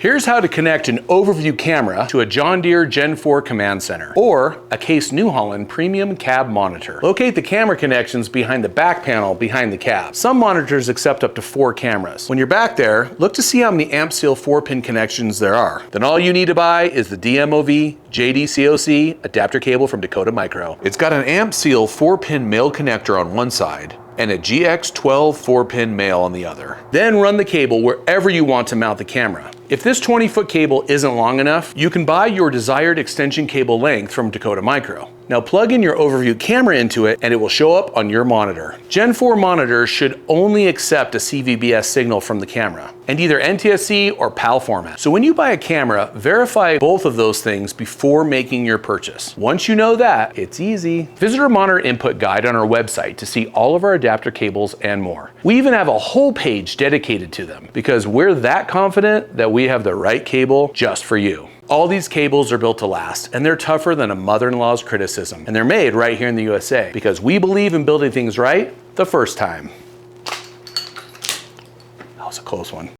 Here's how to connect an OverView camera to a John Deere Gen 4 command center or a Case New Holland Premium Cab monitor. Locate the camera connections behind the back panel behind the cab. Some monitors accept up to 4 cameras. When you're back there, look to see how many amp seal 4-pin connections there are. Then all you need to buy is the DMOV-JDCOC Adapter Cable from Dakota Micro. It's got an amp seal 4-pin male connector on one side and a GX12 4-pin male on the other. Then run the cable wherever you want to mount the camera. If this 20-foot cable isn't long enough, you can buy your desired extension cable length from Dakota Micro. Now plug in your OverView camera into it and it will show up on your monitor. Gen 4 monitors should only accept a CVBS signal from the camera and either NTSC or PAL format. So when you buy a camera, verify both of those things before making your purchase. Once you know that, it's easy. Visit our monitor input guide on our website to see all of our adapter cables and more. We even have a whole page dedicated to them because we're that confident that we have the right cable just for you. All these cables are built to last, and they're tougher than a mother-in-law's criticism. And they're made right here in the USA because we believe in building things right the first time. That was a close one.